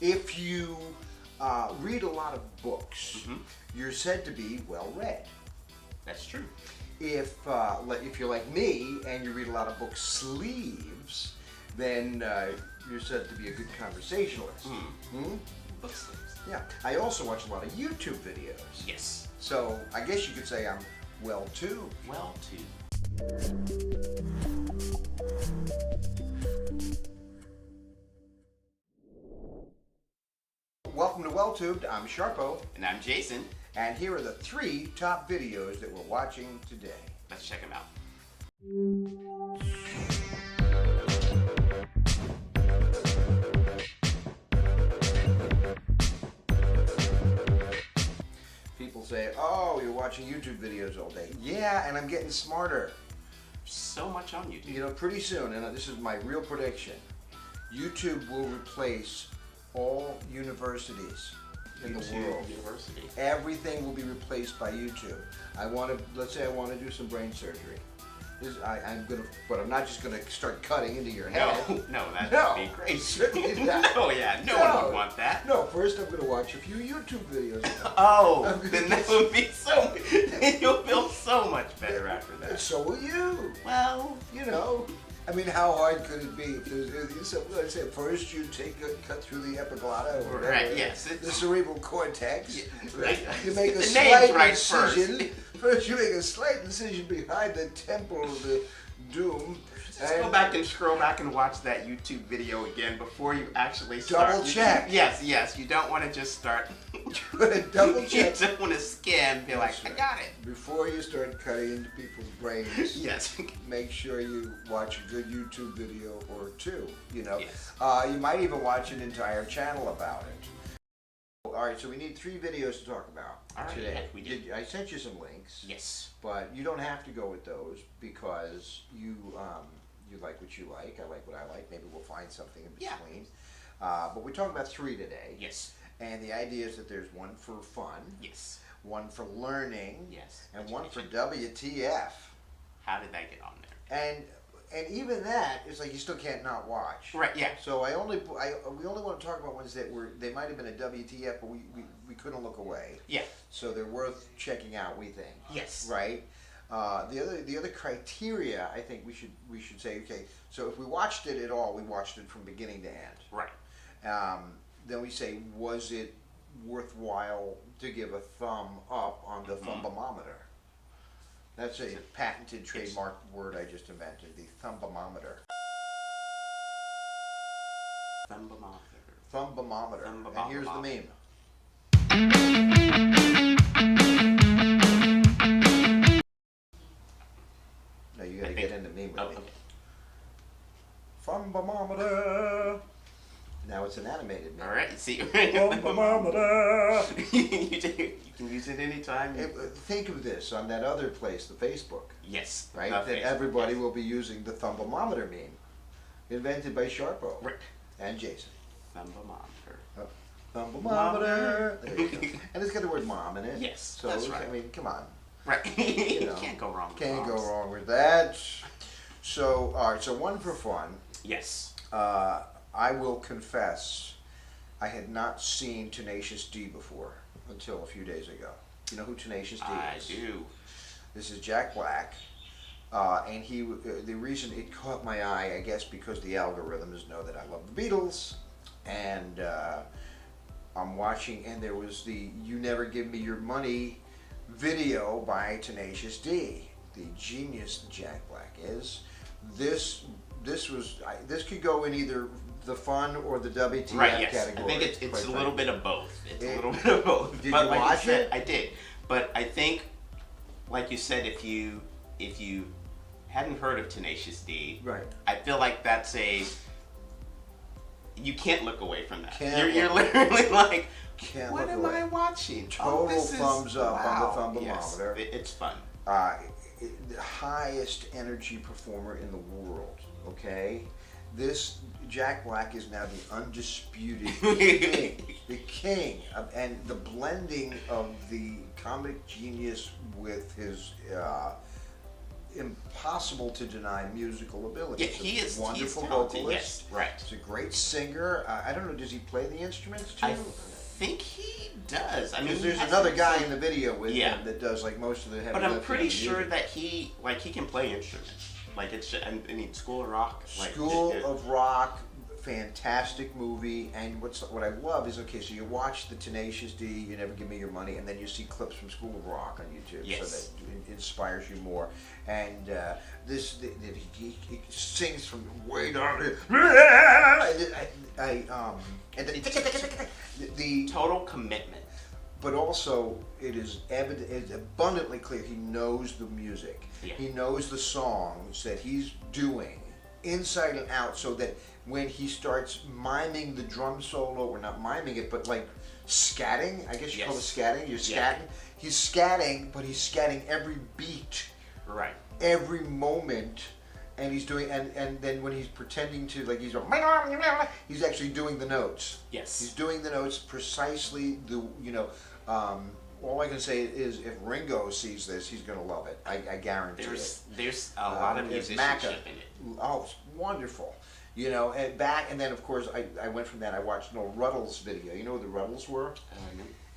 If you read a lot of books, you're said to be well read. That's true. If you're like me and you read a lot of book sleeves, then you're said to be a good conversationalist. Book sleeves. Yeah. I also watch a lot of YouTube videos. Yes. So I guess you could say I'm well too. Well too. Welcome to WellTubed. I'm Sharpo. And I'm Jason. And here are the 3 top videos that we're watching today. Let's check them out. People say, oh, you're watching YouTube videos all day. Yeah, and I'm getting smarter. So much on YouTube. You know, pretty soon, and this is my real prediction, YouTube will replace all universities in the world. University. Everything will be replaced by YouTube. Let's say I want to do some brain surgery. But I'm not just gonna start cutting into your head. No, that'd be crazy. Certainly not. Oh yeah, no one would want that. No, first I'm gonna watch a few YouTube videos. Oh, then that would be so. You'll feel so much better after that. So will you. Well, You know, I mean, how hard could it be? Let's say first you cut through the epiglottis, or whatever, right? Yes, the cerebral cortex. Yeah, Right. You make a the slight name's right incision. First, you make a slight incision behind the temple of the doom. Just go back and scroll back and watch that YouTube video again before you actually start. Double check. Yes. You don't want to just start. Double check. You don't want to skim and be like, I got it. Before you start cutting into people's brains, Yes. make sure you watch a good YouTube video or 2. You know, Yes. You might even watch an entire channel about it. All right, so we need 3 videos to talk about All right, today. yeah, we did. I sent you some links. Yes. But you don't have to go with those because you like what you like. I like what I like. Maybe we'll find something in Yeah. between. But we're talking about 3 today. Yes. And the idea is that there's one for fun, Yes. one for learning, Yes. and one for WTF. How did that get on there? And even that is like you still can't not watch. Right. Yeah. So we only want to talk about ones that they might have been a WTF, but we couldn't look away. Yeah. So they're worth checking out, we think. Yes. Right. The other criteria, I think we should say, okay, so if we watched it at all, we watched it from beginning to end. Right. Then we say, was it worthwhile to give a thumb up on the thumbometer? That's a patented, trademarked word I just invented, the thumbometer. Thumbometer. And here's the meme. Now you gotta get into meme with me. Okay. Thumbometer. Now it's an animated meme. All right. See. Thumbometer. You can use it anytime. Think of this on that other place, the Facebook. Yes. Right? Not That Facebook, everybody yes. will be using the thumbometer meme. Invented by Sharpo. Right. And Jason. Thumbometer. Thumbometer. There you go. And it's got the word mom in it. Yes, So, that's right. I mean, come on. Right. You know, Can't go wrong with Can't go moms. wrong with that. So, all right, so one for fun. Yes. I will confess, I had not seen Tenacious D before until a few days ago. You know who Tenacious D is? I do. This is Jack Black, and the reason it caught my eye, I guess, because the algorithms know that I love the Beatles, and I'm watching, and there was the "You Never Give Me Your Money" video by Tenacious D. The genius Jack Black is. This could go in either the fun or the WTF Right, yes. category. I think it's a little bit of both. It's a little bit of both. Did but you like watch you said, it? I did. But I think, like you said, if you hadn't heard of Tenacious D, Right. I feel like that's you can't look away from that. Can't You're look- literally like, Can't what look am away. I watching? Total this is- thumbs up on the Yes, thermometer. it's fun. The highest energy performer in the world, okay? This Jack Black is now the undisputed king, the king, and the blending of the comic genius with his impossible to deny musical ability. Yeah, he is wonderful talented, vocalist. yes, right. He's a great singer. I don't know, does he play the instruments too? I think he does. I mean, Because he there's has another some- guy in the video with Yeah. him that does like most of the heavy But lifting I'm on pretty the sure music. that he can play instruments. Like it's just, I mean, School of Rock. Like, School of Rock, fantastic movie, and what I love is, okay, so you watch the Tenacious D, You Never Give Me Your Money, and then you see clips from School of Rock on YouTube, Yes. so that it inspires you more. And he sings from way down here. And the total commitment. but also it is evident, it's abundantly clear he knows the music. Yeah. He knows the songs that he's doing inside and out, so that when he starts miming the drum solo, or not miming it, but like scatting, I guess you call it Yes. scatting, you're scatting. Yeah. He's scatting, but he's scatting every beat, Right. every moment, and he's doing, and then when he's pretending to, like, he's actually doing the notes. Yes. He's doing the notes precisely. All I can say is, if Ringo sees this, he's going to love it. I guarantee it. There's a lot of If musicianship in it. Oh, it's wonderful. And then of course I went from that. I watched Noel Ruddle's video. You know who the Ruddles were?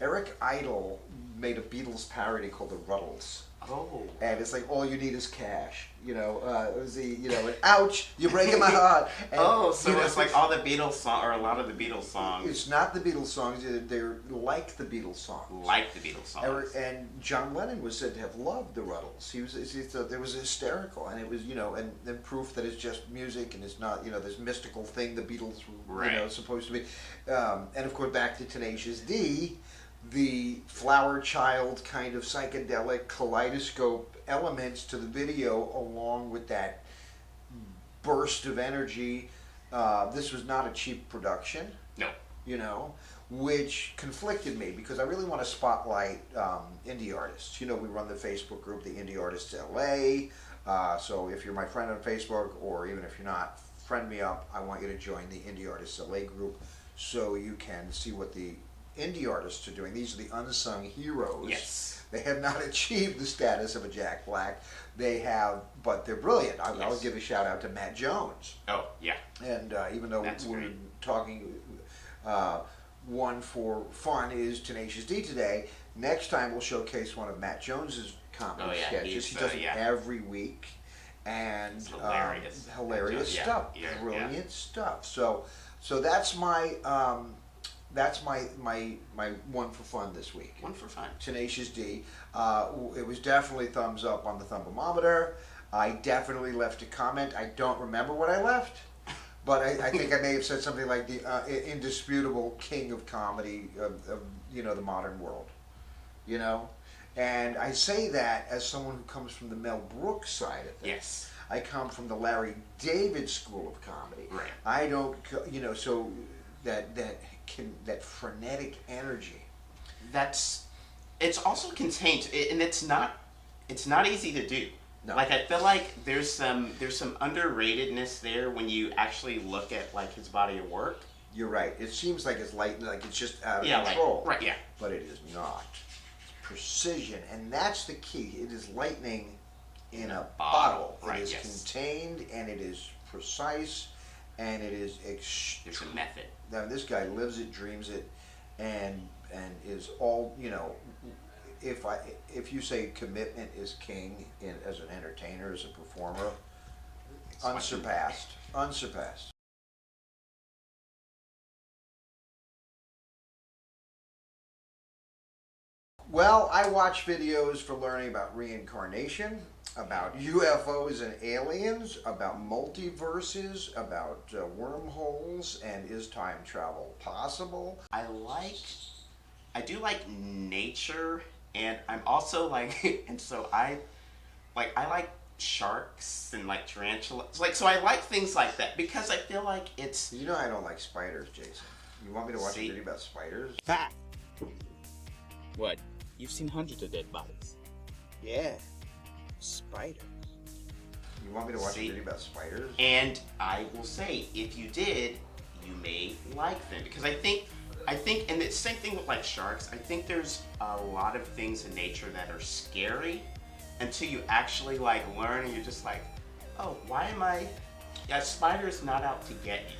Eric Idle made a Beatles parody called the Ruddles. Oh. And it's like, all you need is cash. It was and ouch, you're breaking my heart. And, So it's like all the Beatles songs, or a lot of the Beatles songs. It's not the Beatles songs. They're like the Beatles songs. Like the Beatles songs. And John Lennon was said to have loved the Ruddles. He thought it was hysterical, and it was and proof that it's just music and it's not this mystical thing the Beatles were Right. supposed to be. And of course, back to Tenacious D, the flower child kind of psychedelic kaleidoscope elements to the video, along with that burst of energy. This was not a cheap production. No. Which conflicted me, because I really want to spotlight indie artists. We run the Facebook group, the Indie Artists LA. So if you're my friend on Facebook, or even if you're not, friend me up. I want you to join the Indie Artists LA group, so you can see what the indie artists are doing. These are the unsung heroes. Yes. They have not achieved the status of a Jack Black. They have, but they're brilliant. I'll give a shout out to Matt Jones. Oh, yeah. And even though That's we're great. talking, one for fun is Tenacious D today. Next time we'll showcase one of Matt Jones's comedy Oh, yeah, sketches. He does it every week, and It's hilarious. hilarious Yeah, stuff, yeah, brilliant stuff. So that's my one for fun this week. One for fun. Tenacious D. It was definitely thumbs up on the Thumbomometer. I definitely left a comment. I don't remember what I left, but I think I may have said something like the indisputable king of comedy of the modern world. And I say that as someone who comes from the Mel Brooks side of things. Yes. I come from the Larry David school of comedy. Right. I don't, so that frenetic energy. It's also contained, and it's not easy to do. No. Like, I feel like there's some underratedness there when you actually look at like his body of work. You're right. It seems like it's light, like it's just out of Yeah, control. right, yeah. But it is not. It's precision, and that's the key. It is lightning in a bottle. Right, It is yes. contained, and it is precise, and it is There's a method. Now this guy lives it, dreams it, and is all If you say commitment is king as an entertainer, as a performer, unsurpassed. Well, I watch videos for learning about reincarnation, about UFOs and aliens, about multiverses, about wormholes, and is time travel possible? I do like nature, and I'm also like, and so I like sharks and like tarantulas. So I like things like that because I feel like it's. I don't like spiders, Jason. You want me to watch a video about spiders? Fact. What? You've seen hundreds of dead bodies. Yeah, spiders. You want me to watch a video about spiders? And I will say, if you did, you may like them because I think, and it's the same thing with like sharks. I think there's a lot of things in nature that are scary, until you actually like learn, and you're just like, oh, why am I? Yeah, a spider is not out to get you.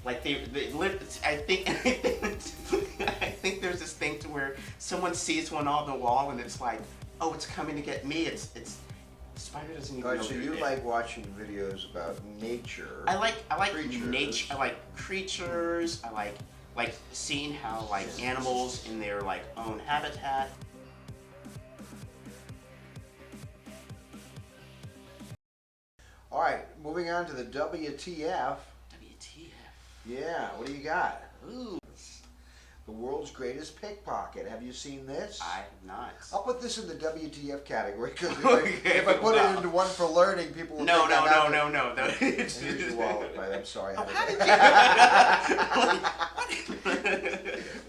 Like they live. I think I think there's this thing to where someone sees one on the wall and it's like, oh, it's coming to get me. It's the spider doesn't even know. So you like watching videos about nature? I like creatures. nature. I like creatures. I like seeing how like animals in their like own habitat. All right, moving on to the WTF. WTF? Yeah, what do you got? Ooh, The world's greatest pickpocket. Have you seen this? I have not. I'll put this in the WTF category because Okay, if I put wow. it into one for learning, people will No. think I'm out No. Here's your wallet, right? I'm sorry. Oh, how did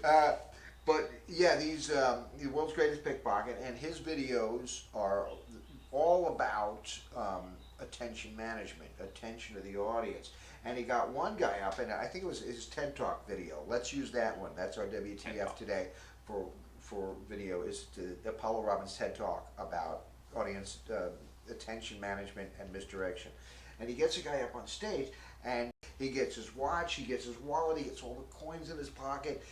you? But yeah, these the world's greatest pickpocket, and his videos are all about attention management, attention to the audience. And he got one guy up, and I think it was his TED Talk video. Let's use that one. That's our WTF today for video is the Apollo Robbins TED Talk about audience attention management and misdirection. And he gets a guy up on stage, and he gets his watch, he gets his wallet, he gets all the coins in his pocket.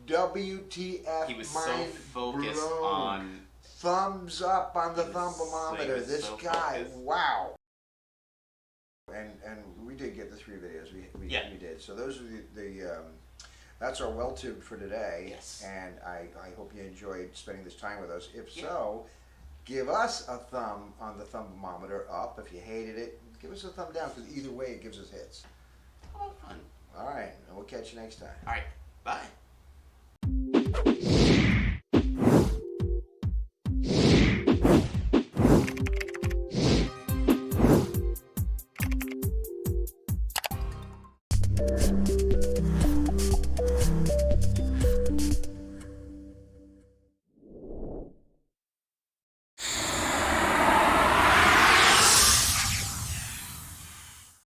WTF! He was so focused on. Thumbs up on the He thumbometer. was This so guy, focused. wow! And we did get the 3 videos. We did. So those are the that's our well tube for today. Yes. And I hope you enjoyed spending this time with us. If so, give us a thumb on the thermometer up. If you hated it, give us a thumb down, because either way it gives us hits. Oh, fun. All right, and we'll catch you next time. All right. Bye.